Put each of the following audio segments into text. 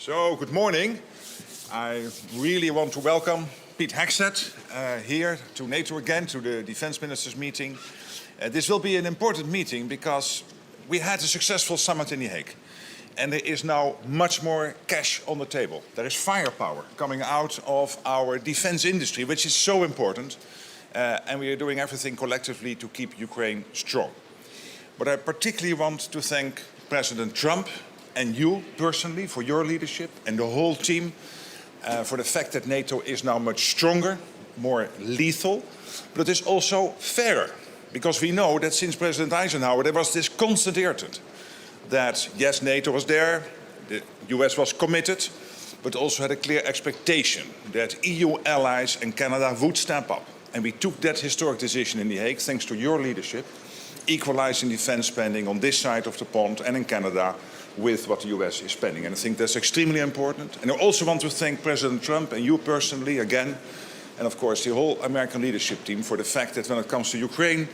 So, good morning. I really want to welcome Pete Hegseth here to NATO again, to the Defense Ministers meeting. This will be an important meeting because we had a successful summit in The Hague. And there is now much more cash on the table. There is firepower coming out of our defense industry, which is so important. And we are doing everything collectively to keep Ukraine strong. But I particularly want to thank President Trump and you personally for your leadership and the whole team for the fact that NATO is now much stronger, more lethal, but it is also fairer. Because we know that since President Eisenhower there was this constant irritant that yes, NATO was there, the US was committed, but also had a clear expectation that EU allies and Canada would step up. And we took that historic decision in The Hague, thanks to your leadership, equalizing defense spending on this side of the pond and in Canada with what the US is spending. And I think that's extremely important. And I also want to thank President Trump and you personally again, and of course the whole American leadership team for the fact that when it comes to Ukraine,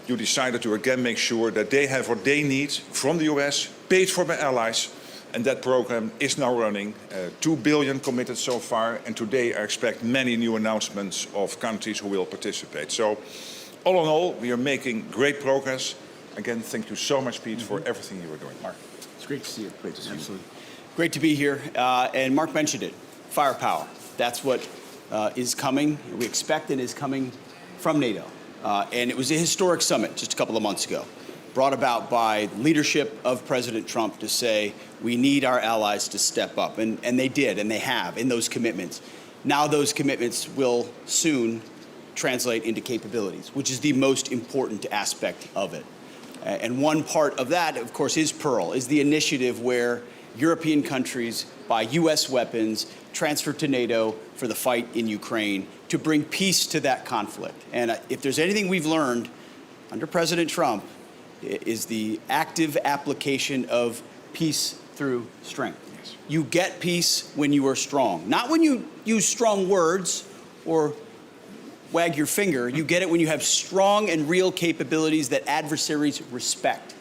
you decided to again make sure that they have what they need from the US, paid for by allies, and that program is now running. 2 billion committed so far, and today I expect many new announcements of countries who will participate. So, all in all, we are making great progress. Again, thank you so much, Pete, for everything you are doing. Mark. It's great to see you. Great to see you. Absolutely. Great to be here. And Mark mentioned it, firepower. That's what is coming, we expect and is coming from NATO. And it was a historic summit just a couple of months ago, brought about by leadership of President Trump to say we need our allies to step up. And they did, and they have in those commitments. Now those commitments will soon translate into capabilities, which is the most important aspect of it. And one part of that, of course, is Pearl, is the initiative where European countries buy U.S. weapons, transfer to NATO for the fight in Ukraine to bring peace to that conflict. And if there's anything we've learned under President Trump, is the active application of peace through strength. Yes. You get peace when you are strong, not when you use strong words or wag your finger. You get it when you have strong and real capabilities that adversaries respect.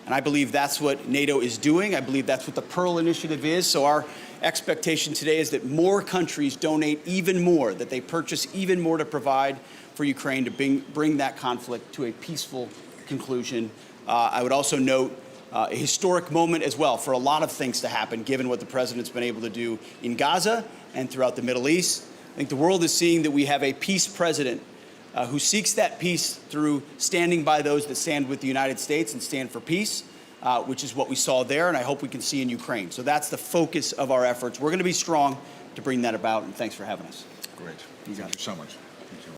And I believe that's what NATO is doing. I believe that's what the Pearl Initiative is. So our expectation today is that more countries donate even more, that they purchase even more to provide for Ukraine to bring that conflict to a peaceful conclusion. I would also note a historic moment as well for a lot of things to happen, given what the president's been able to do in Gaza and throughout the Middle East. I think the world is seeing that we have a peace president who seeks that peace through standing by those that stand with the United States and stand for peace, which is what we saw there, and I hope we can see in Ukraine. So that's the focus of our efforts. We're going to be strong to bring that about, and thanks for having us. Great. Thank you so much.